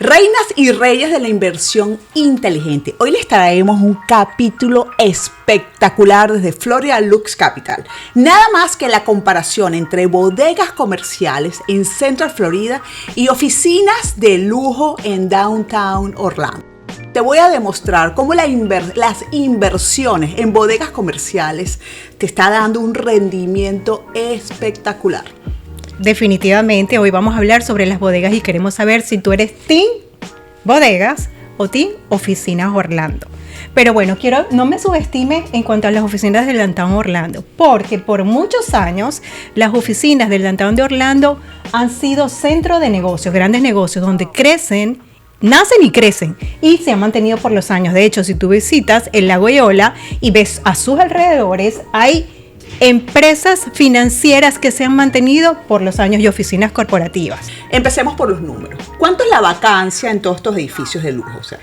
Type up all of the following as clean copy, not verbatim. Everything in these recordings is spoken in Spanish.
Reinas y reyes de la inversión inteligente. Hoy les traemos un capítulo espectacular desde Florida Lux Capital. Nada más que la comparación entre bodegas comerciales en Central Florida y oficinas de lujo en Downtown Orlando. Te voy a demostrar cómo las inversiones en bodegas comerciales te está dando un rendimiento espectacular. Definitivamente, hoy vamos a hablar sobre las bodegas y queremos saber si tú eres Team Bodegas o Team Oficinas Orlando. Pero bueno, no me subestime en cuanto a las oficinas del Downtown Orlando, porque por muchos años las oficinas del Downtown de Orlando han sido centro de negocios, grandes negocios, donde nacen y crecen y se han mantenido por los años. De hecho, si tú visitas el lago Eola y ves a sus alrededores, hay empresas financieras que se han mantenido por los años y oficinas corporativas. Empecemos por los números. ¿Cuánto es la vacancia en todos estos edificios de lujo? O sea,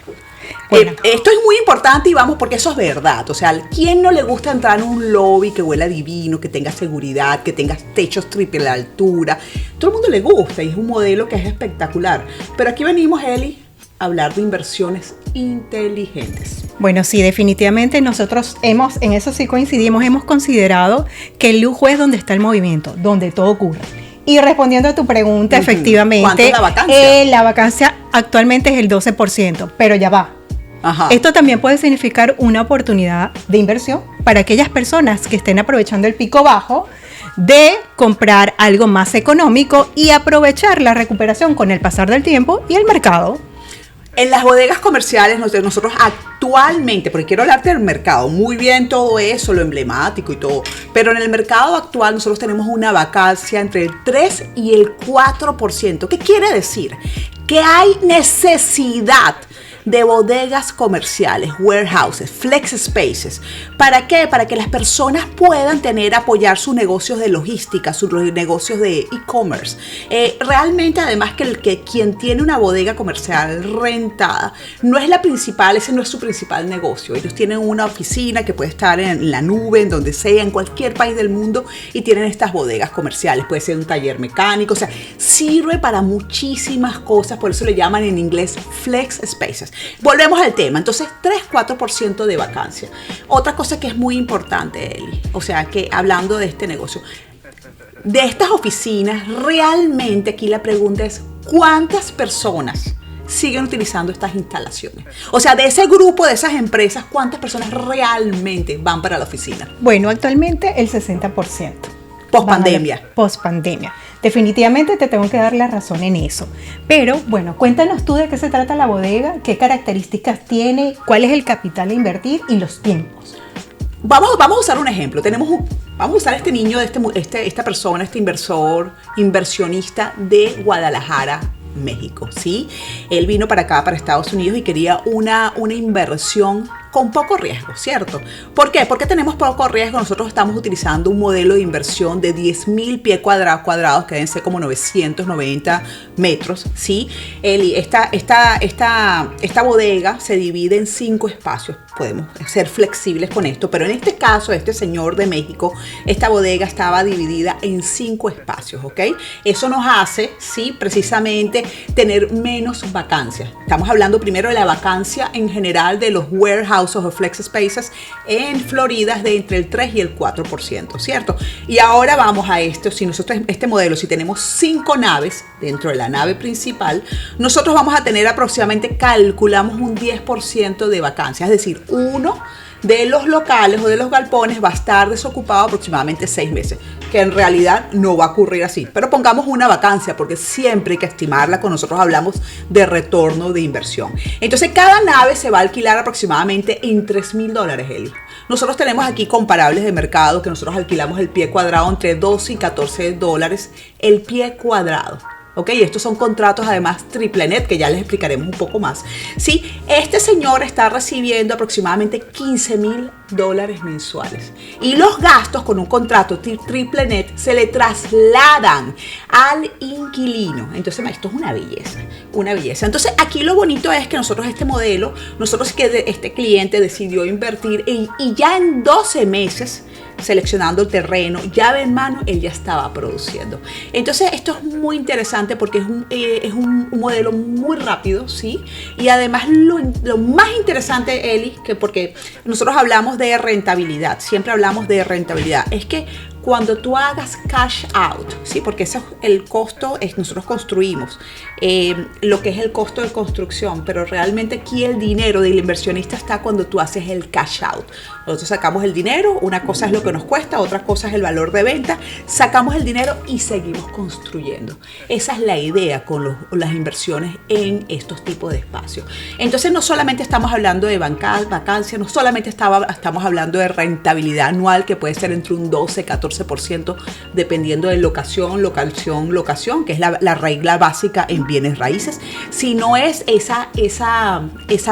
bueno, esto es muy importante y vamos porque eso es verdad. O sea, ¿quién no le gusta entrar en un lobby que huela divino, que tenga seguridad, que tenga techos triple altura? Todo el mundo le gusta y es un modelo que es espectacular. Pero aquí venimos, Eli, a hablar de inversiones inteligentes. Bueno, sí, definitivamente nosotros en eso sí coincidimos, hemos considerado que el lujo es donde está el movimiento, donde todo ocurre. Y respondiendo a tu pregunta, efectivamente, ¿cuánto es la vacancia? La vacancia actualmente es el 12%, pero ya va. Ajá. Esto también puede significar una oportunidad de inversión para aquellas personas que estén aprovechando el pico bajo de comprar algo más económico y aprovechar la recuperación con el pasar del tiempo y el mercado. En las bodegas comerciales, nosotros actualmente, porque quiero hablarte del mercado, muy bien todo eso, lo emblemático y todo, pero en el mercado actual nosotros tenemos una vacancia entre el 3 y el 4%. ¿Qué quiere decir? Que hay necesidad de bodegas comerciales, warehouses, flex spaces. ¿Para qué? Para que las personas puedan apoyar sus negocios de logística, sus negocios de e-commerce. Realmente, además que quien tiene una bodega comercial rentada, no es la principal, ese no es su principal negocio. Ellos tienen una oficina que puede estar en la nube, en donde sea, en cualquier país del mundo, y tienen estas bodegas comerciales. Puede ser un taller mecánico, o sea, sirve para muchísimas cosas, por eso le llaman en inglés flex spaces. Volvemos al tema, entonces 3-4% de vacancia. Otra cosa que es muy importante, Eli, o sea que hablando de este negocio, de estas oficinas, realmente aquí la pregunta es ¿cuántas personas siguen utilizando estas instalaciones? O sea, de ese grupo, de esas empresas, ¿cuántas personas realmente van para la oficina? Bueno, actualmente el 60%. Post-pandemia. Post-pandemia. Definitivamente te tengo que dar la razón en eso. Pero bueno, cuéntanos tú de qué se trata la bodega, qué características tiene, cuál es el capital a invertir y los tiempos. Vamos a usar un ejemplo. Vamos a usar este niño, esta persona, este inversionista de Guadalajara, México, ¿sí? Él vino para acá, para Estados Unidos y quería una inversión con poco riesgo, ¿cierto? ¿Por qué? Porque tenemos poco riesgo. Nosotros estamos utilizando un modelo de inversión de 10,000 pies cuadrados, que deben ser como 990 metros, ¿sí? Esta bodega se divide en 5 espacios. Podemos ser flexibles con esto, pero en este caso, este señor de México, esta bodega estaba dividida en 5 espacios, ¿ok? Eso nos hace, sí, precisamente tener menos vacancias. Estamos hablando primero de la vacancia en general de los warehouses o flex spaces en Florida de entre el 3 y el 4%, ¿cierto? Y ahora vamos a esto. Si nosotros, este modelo, si tenemos 5 naves dentro de la nave principal, nosotros vamos a tener aproximadamente, calculamos un 10% de vacancia, es decir, uno de los locales o de los galpones va a estar desocupado aproximadamente 6 meses, que en realidad no va a ocurrir así, pero pongamos una vacancia porque siempre hay que estimarla. Con nosotros hablamos de retorno de inversión. Entonces cada nave se va a alquilar aproximadamente en $3,000, Eli. Nosotros tenemos aquí comparables de mercado que nosotros alquilamos el pie cuadrado entre $12 y $14 el pie cuadrado. ¿Ok? Estos son contratos además triple net, que ya les explicaremos un poco más. Sí, este señor está recibiendo aproximadamente $15,000 mensuales. Y los gastos con un contrato triple net se le trasladan al inquilino. Entonces, esto es una belleza, una belleza. Entonces, aquí lo bonito es que nosotros este modelo, este cliente decidió invertir y ya en 12 meses seleccionando el terreno, llave en mano, él ya estaba produciendo. Entonces esto es muy interesante porque es un modelo muy rápido, ¿sí? Y además lo más interesante, Eli, que porque nosotros hablamos de rentabilidad, siempre hablamos de rentabilidad, es que cuando tú hagas cash out, ¿sí? Porque ese es el costo, nosotros construimos lo que es el costo de construcción, pero realmente aquí el dinero del inversionista está cuando tú haces el cash out. Nosotros sacamos el dinero, una cosa es lo que nos cuesta, otra cosa es el valor de venta, sacamos el dinero y seguimos construyendo. Esa es la idea con las inversiones en estos tipos de espacios. Entonces no solamente estamos hablando de vacancia, no solamente estamos hablando de rentabilidad anual que puede ser entre un 12-14% dependiendo de locación, que es la regla básica en bienes raíces, sino es esa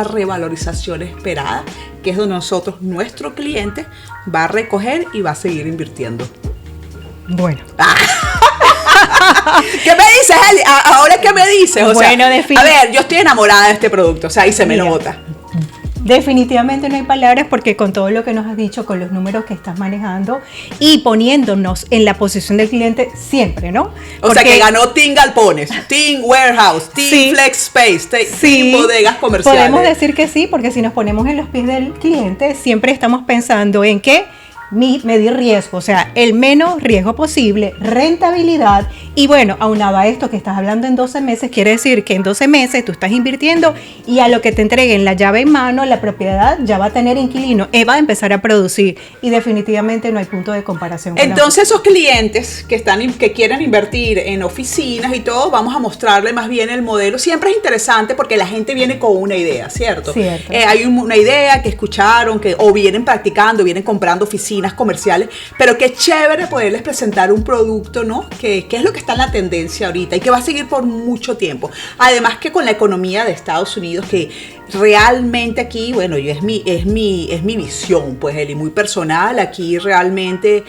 revalorización esperada, que es donde nuestro cliente va a recoger y va a seguir invirtiendo. Bueno. ¿Qué me dices, Eli? ¿Ahora qué me dices? O sea, bueno, a ver, yo estoy enamorada de este producto, o sea, y se me nota. Definitivamente no hay palabras porque con todo lo que nos has dicho, con los números que estás manejando y poniéndonos en la posición del cliente siempre, ¿no? O sea que ganó Team Galpones, Team Warehouse, Team Flex Space, Team Bodegas Comerciales. Podemos decir que sí, porque si nos ponemos en los pies del cliente, siempre estamos pensando en que medir riesgo, o sea, el menos riesgo posible, rentabilidad y bueno, aunado a esto que estás hablando en 12 meses, quiere decir que en 12 meses tú estás invirtiendo y a lo que te entreguen la llave en mano, la propiedad ya va a tener inquilino, va a empezar a producir y definitivamente no hay punto de comparación. Entonces esos clientes que quieren invertir en oficinas y todo, vamos a mostrarle más bien el modelo. Siempre es interesante porque la gente viene con una idea, ¿cierto? Hay una idea que escucharon, o vienen practicando, vienen comprando oficinas comerciales, pero qué chévere poderles presentar un producto, ¿no? Que es lo que está en la tendencia ahorita y que va a seguir por mucho tiempo. Además que con la economía de Estados Unidos, que realmente aquí, bueno, es mi visión, pues, Eli, muy personal. Aquí realmente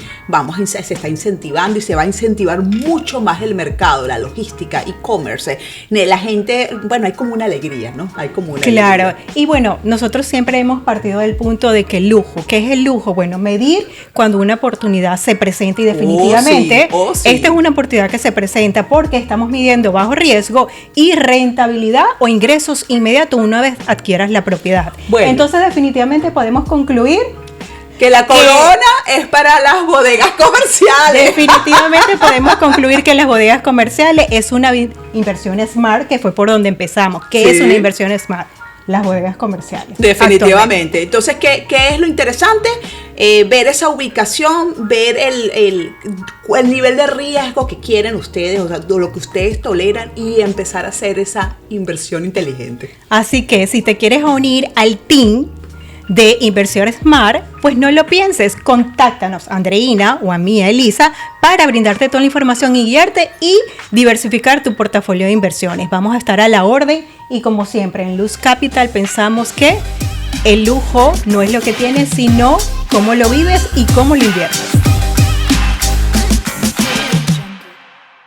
se está incentivando y se va a incentivar mucho más el mercado, la logística, e-commerce. La gente, bueno, hay como una alegría, ¿no? Claro, y bueno, nosotros siempre hemos partido del punto de que el lujo, ¿qué es el lujo? Bueno, medir cuando una oportunidad se presenta y definitivamente esta es una oportunidad que se presenta porque estamos midiendo bajo riesgo y rentabilidad o ingresos inmediatos una vez adquieras la propiedad. Bueno, entonces definitivamente podemos concluir que la corona es para las bodegas comerciales. Definitivamente podemos concluir que las bodegas comerciales es una inversión smart, que fue por donde empezamos. ¿Qué es una inversión smart? Las bodegas comerciales. Definitivamente. Entonces, ¿qué es lo interesante? Ver esa ubicación, ver el nivel de riesgo que quieren ustedes, o sea, lo que ustedes toleran y empezar a hacer esa inversión inteligente. Así que si te quieres unir al team de Inversión Smart, pues no lo pienses, contáctanos a Andreina o a mí, a Elisa, para brindarte toda la información y guiarte y diversificar tu portafolio de inversiones. Vamos a estar a la orden y como siempre en Luz Capital pensamos que el lujo no es lo que tienes, sino cómo lo vives y cómo lo inviertes.